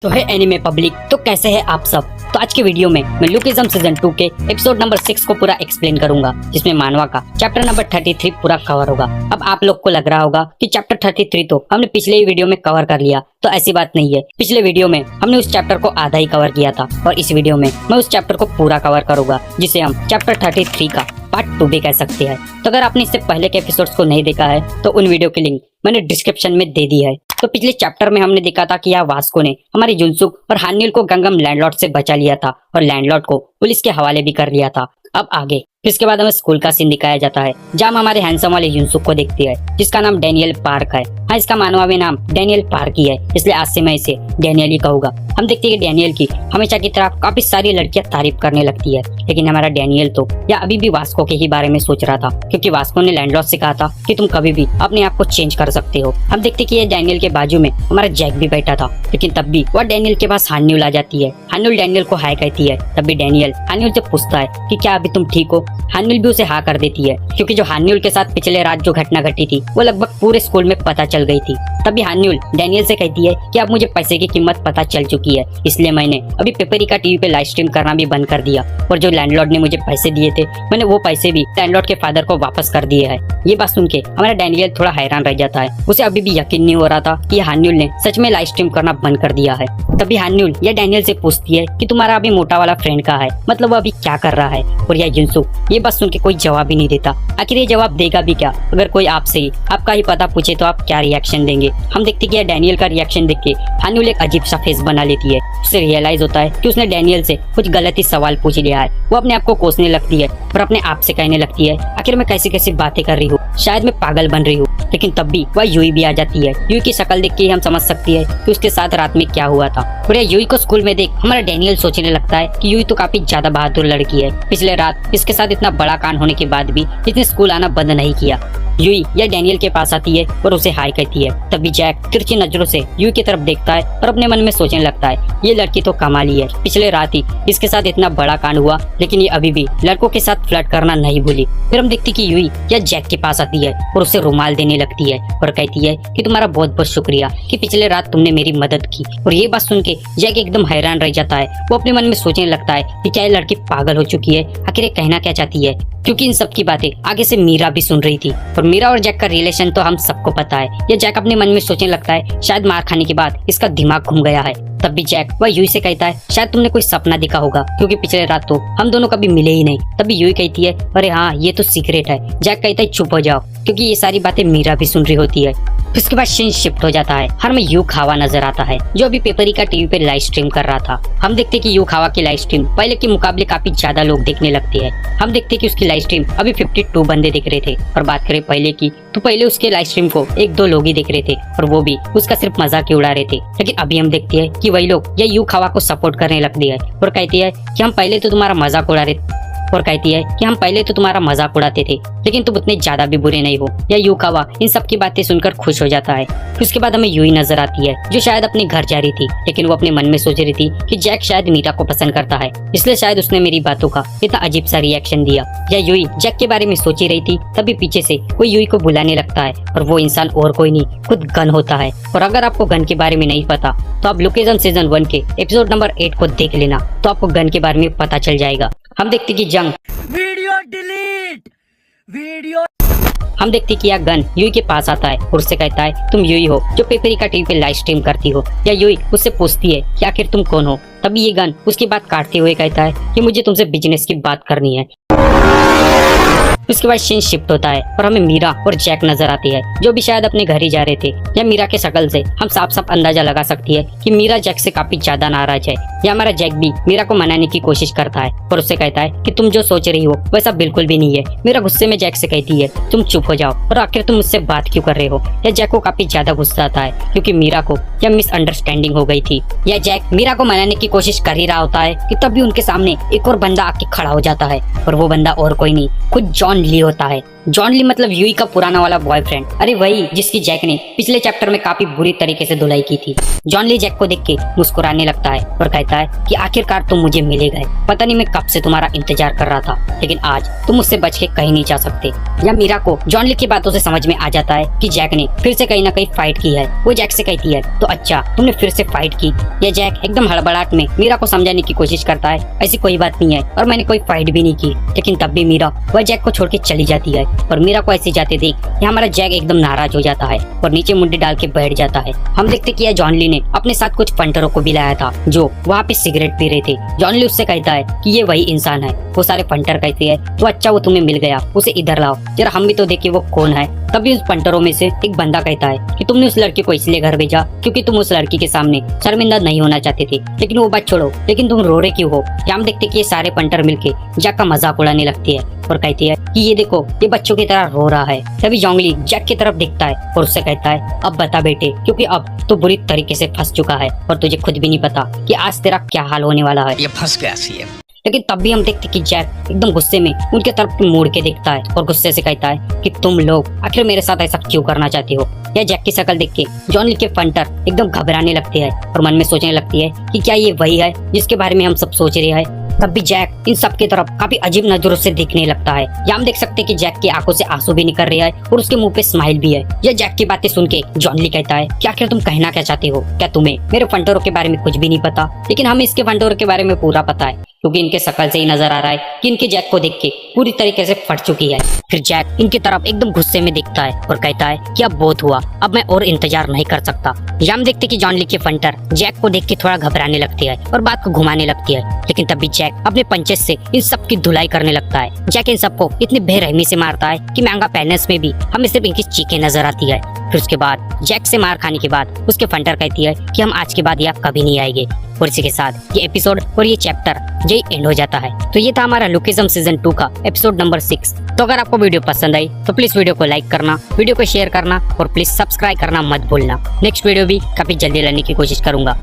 तो है anime public, तो कैसे हैं आप सब। तो आज के वीडियो में मैं लुकिज्म सीजन 2 के एपिसोड नंबर 6 को पूरा एक्सप्लेन करूंगा, जिसमें मानवा का चैप्टर नंबर 33 पूरा कवर होगा। अब आप लोग को लग रहा होगा कि चैप्टर 33 तो हमने पिछले ही वीडियो में कवर कर लिया, तो ऐसी बात नहीं है। पिछले वीडियो में हमने उस चैप्टर को आधा ही कवर किया था और इस वीडियो में मैं उस चैप्टर को पूरा कवर करूंगा, जिसे हम चैप्टर 33 का पार्ट 2 भी कह सकते हैं। तो अगर आपने इससे पहले के एपिसोड्स को नहीं देखा है तो उन वीडियो की लिंक मैंने डिस्क्रिप्शन में दे दी है। तो पिछले चैप्टर में हमने देखा था कि यहाँ वास्को ने हमारे जुनसुक और हान्युल को गंगम लैंडलॉर्ड से बचा लिया था और लैंडलॉर्ड को पुलिस के हवाले भी कर लिया था। अब आगे इसके बाद हमें स्कूल का सीन दिखाया जाता है, जहाँ हम हमारे हैंडसम वाले युनसुक को देखते हैं, जिसका नाम डैनियल पार्क है। हाँ, इसका मानवावी नाम डैनियल पार्क ही है, इसलिए आज से मैं इसे डैनियल ही कहूंगा। हम देखते हैं कि डैनियल की हमेशा की तरह काफी सारी लड़कियां तारीफ करने लगती है, लेकिन हमारा डैनियल तो या अभी भी वास्को के ही बारे में सोच रहा था, क्योंकि वास्को ने लैंडलॉर्ड से कहा था कि तुम कभी भी अपने आप को चेंज कर सकते हो। हम देखते कि ये डैनियल के बाजू में हमारा जैक भी बैठा था, लेकिन तब भी वह डैनियल के पास हान्युल आ जाती है। हान्युल डैनियल को हाय कहती है, तब भी डैनियल हान्युल से पूछता है कि क्या अभी तुम ठीक हो। हान्युल भी उसे हाँ कर देती है, क्योंकि जो हान्युल के साथ पिछले रात जो घटना घटी थी वो लगभग पूरे स्कूल में पता चल गई थी। तभी हान्युल डैनियल से कहती है कि अब मुझे पैसे की कीमत पता चल चुकी है, इसलिए मैंने अभी पेपरिका टीवी पे लाइव स्ट्रीम करना भी बंद कर दिया, और जो लैंडलॉर्ड ने मुझे पैसे दिए थे मैंने वो पैसे भी लैंडलॉर्ड के फादर को वापस कर दिए हैं। ये बात सुन के हमारा डैनियल थोड़ा हैरान रह जाता है, उसे अभी भी यकीन नहीं हो रहा था कि हान्युल ने सच में लाइव स्ट्रीम करना बंद कर दिया है। तभी हान्युल या डैनियल से पूछती है कि तुम्हारा अभी मोटा वाला फ्रेंड कहाँ है, मतलब वो अभी क्या कर रहा है। और यह युनसुक ये बात सुन के कोई जवाब ही नहीं देता। आखिर ये जवाब देगा भी क्या, अगर कोई आपसे ही आपका ही पता पूछे तो आप क्या रिएक्शन देंगे। हम देखते कि डैनियल का रिएक्शन देख के हान्युल एक अजीब सा फेस बना लेती है। उसे रियलाइज होता है कि उसने डैनियल से कुछ गलत ही सवाल पूछ लिया है। वो अपने आप को कोसने लगती है और अपने आप से कहने लगती है, आखिर मैं कैसी कैसी बातें कर रही हूँ, शायद मैं पागल बन रही हूँ। लेकिन तब भी वह यूई भी आ जाती है। यूई की शक्ल देख के हम समझ सकती है कि उसके साथ रात में क्या हुआ था। और यूई को स्कूल में देख हमारा डैनियल सोचने लगता है कि यूई तो काफी ज्यादा बहादुर लड़की है, पिछले रात इसके साथ इतना बड़ा कांड होने के बाद भी इसने स्कूल आना बंद नहीं किया। यूई या डैनियल के पास आती है और उसे हाय कहती है। तभी जैक तिरछी नजरों से यूई की तरफ देखता है और अपने मन में सोचने लगता है, ये लड़की तो कमाली है, पिछले रात ही इसके साथ इतना बड़ा कांड हुआ, लेकिन ये अभी भी लड़कों के साथ फ्लर्ट करना नहीं भूली। फिर हम देखती कि यूई या जैक के पास आती है और उसे रुमाल देने लगती है और कहती है कि तुम्हारा बहुत बहुत शुक्रिया कि पिछले रात तुमने मेरी मदद की। और ये बात सुन के जैक एकदम हैरान रह जाता है। वो अपने मन में सोचने लगता है कि क्या ये लड़की पागल हो चुकी है, आखिर ये कहना क्या चाहती है, क्योंकि इन सब की बातें आगे से मीरा भी सुन रही थी। और मीरा और जैक का रिलेशन तो हम सबको पता है। ये जैक अपने मन में सोचने लगता है, शायद मार खाने के बाद इसका दिमाग घूम गया है। तब भी जैक वह यूई से कहता है, शायद तुमने कोई सपना देखा होगा, क्योंकि पिछले रात तो हम दोनों कभी मिले ही नहीं। तभी यूई कहती है, अरे हाँ ये तो सीक्रेट है। जैक कहता है, चुप हो जाओ, क्योंकि ये सारी बातें मीरा भी सुन रही होती है। उसके बाद सीन शिफ्ट हो जाता है। हमें यू खावा नजर आता है, जो अभी पेपरिका टीवी पे लाइव स्ट्रीम कर रहा था। हम देखते कि यू खावा की लाइव स्ट्रीम पहले के मुकाबले काफी ज्यादा लोग देखने लगते हैं। हम देखते कि उसकी लाइव स्ट्रीम अभी 52 बंदे देख रहे थे, और बात करें पहले की तो पहले उसके लाइव स्ट्रीम को 1-2 लोग ही देख रहे थे, और वो भी उसका सिर्फ मजाक ही उड़ा रहे थे। लेकिन अभी हम देखते हैं कि वही लोग या यू खावा को सपोर्ट करने लगती है और कहती है कि हम पहले तो तुम्हारा मजाक उड़ाते थे, लेकिन तुम उतने ज्यादा भी बुरे नहीं हो। या यू खावा इन सब की बातें सुनकर खुश हो जाता है। उसके बाद हमें यूई नजर आती है, जो शायद अपने घर जा रही थी, लेकिन वो अपने मन में सोच रही थी कि जैक शायद मीरा को पसंद करता है, इसलिए शायद उसने मेरी बातों का इतना अजीब सा रिएक्शन दिया। या यूई जैक के बारे में सोच ही रही थी, तभी पीछे से कोई यूई को बुलाने लगता है, और वो इंसान और कोई नहीं खुद गन होता है। और अगर आपको गन के बारे में नहीं पता तो आप लुकिज्म सीजन 1 के एपिसोड नंबर 8 को देख लेना, तो आपको गन के बारे में पता चल जाएगा। हम देखते कि जंग हम देखते कि यह गन यूई के पास आता है और उससे कहता है, तुम यूई हो जो पेपरिका टीवी पे लाइव स्ट्रीम करती हो। या यूई उससे पूछती है कि आखिर तुम कौन हो। तभी ये गन उसकी बात काटते हुए कहता है कि मुझे तुमसे बिजनेस की बात करनी है। उसके बाद सीन शिफ्ट होता है और हमें मीरा और जैक नजर आती है, जो भी शायद अपने घर ही जा रहे थे। या मीरा के शक्ल से हम साफ साफ अंदाजा लगा सकती है कि मीरा जैक से काफी ज्यादा नाराज है। या हमारा जैक भी मीरा को मनाने की कोशिश करता है और उससे कहता है कि तुम जो सोच रही हो वैसा बिल्कुल भी नहीं है। मीरा गुस्से में जैक से कहती है, तुम चुप हो जाओ, और आखिर तुम मुझसे बात क्यों कर रहे हो। या जैक को काफी ज्यादा गुस्सा आता है, क्योंकि मीरा को यह मिसअंडरस्टैंडिंग हो गई थी। या जैक मीरा को मनाने की कोशिश कर ही रहा होता है कि तभी उनके सामने एक और बंदा आके खड़ा हो जाता है, और वो बंदा और कोई नहीं खुद जॉन ली होता है। जॉन ली मतलब यूई का पुराना वाला बॉयफ्रेंड, अरे वही जिसकी जैक ने पिछले चैप्टर में काफी बुरी तरीके से धुलाई की थी। जॉन ली जैक को देख के मुस्कुराने लगता है और कहता है कि आखिरकार तुम मुझे मिले गए, पता नहीं मैं कब से तुम्हारा इंतजार कर रहा था, लेकिन आज तुम मुझसे बच के कहीं नहीं जा सकते। या मीरा को जॉन ली की बातों से समझ में आ जाता है कि जैक ने फिर से कहीं ना कहीं फाइट की है। वो जैक से कहती है तो अच्छा तुमने फिर से फाइट की। या जैक एकदम हड़बड़ाहट में मीरा को समझाने की कोशिश करता है ऐसी कोई बात नहीं है और मैंने कोई फाइट भी नहीं की, लेकिन तब भी मीरा वह जैक को छोड़ के चली जाती है। और मीरा को ऐसे जाते देख हमारा जैक एकदम नाराज हो जाता है और नीचे मुंडी डाल के बैठ जाता है। हम देखते कि जॉन ली ने अपने साथ कुछ फंटरों को भी लाया था जो वहाँ पे सिगरेट पी रहे थे। जॉन ली उससे कहता है कि ये वही इंसान है। वो सारे फंटर कहते हैं तो अच्छा वो तुम्हें मिल गया, उसे इधर लाओ जरा हम भी तो देखे वो कौन है। तभी उस फंटरों में से एक बंदा कहता है कि तुमने उस लड़की को इसलिए घर भेजा क्योंकि तुम उस लड़की के सामने शर्मिंदा नहीं होना चाहते थे, लेकिन वो बात छोड़ो, लेकिन तुम रो रहे क्यों हो। क्या हम देखते कि ये सारे फंटर मिलके जैक का मजाक उड़ाने लगती है और कहती है कि ये देखो ये बच्चों की तरह रो रहा है। तभी जॉन ली जैक की तरफ देखता है और उससे कहता है अब बता बेटे, क्योंकि अब तो बुरी तरीके से फंस चुका है और तुझे खुद भी नहीं पता कि आज तेरा क्या हाल होने वाला है। ये फंस गया सी है। लेकिन तब भी हम देखते कि जैक एकदम गुस्से में उनके तरफ मुड़ के देखता है और गुस्से से कहता है कि तुम लोग आखिर मेरे साथ ऐसा क्यों करना चाहते हो। या जैक की शक्ल देख के जॉन ली के फंटर एकदम घबराने लगते हैं और मन में सोचने लगती है कि क्या ये वही है जिसके बारे में हम सब सोच रहे हैं। तब भी जैक इन सब की तरफ काफी अजीब नजरों से देखने लगता है। या हम देख सकते हैं कि जैक की आंखों से आंसू भी निकल रहा है और उसके मुंह पे स्माइल भी है। या जैक की बातें सुन के जॉन ली कहता है कि आखिर तुम कहना क्या चाहते हो, क्या तुम्हें मेरे फंटरों के बारे में कुछ भी नहीं पता। लेकिन हमें इसके फंटरों के बारे में पूरा पता है क्योंकि इनके शक्ल से ही नजर आ रहा है कि इनके जैक को देख के पूरी तरीके से फट चुकी है। फिर जैक इनकी तरफ एकदम गुस्से में दिखता है और कहता है कि अब बहुत हुआ, अब मैं और इंतजार नहीं कर सकता। या हम देखते कि जॉन ली के फंटर जैक को देख के थोड़ा घबराने लगती है और बात को घुमाने लगती है। लेकिन तभी जैक अपने पंचेस से इन सब की धुलाई करने लगता है। जैक इन सबको इतनी बेरहमी से मारता है कि महंगा पैलेस में भी हमें सिर्फ इनकी चीखें नजर आती है। फिर उसके बाद जैक से मार खाने के बाद उसके फंटर कहती है कि हम आज के बाद यहाँ कभी नहीं आएंगे। और इसी के साथ ये एपिसोड और ये चैप्टर यही एंड हो जाता है। तो ये था हमारा लुकिज्म सीजन 2 का एपिसोड नंबर 6। तो अगर आपको वीडियो पसंद आई तो प्लीज वीडियो को लाइक करना, वीडियो को शेयर करना और प्लीज सब्सक्राइब करना मत भूलना। नेक्स्ट वीडियो भी काफी जल्दी लाने की कोशिश करूंगा।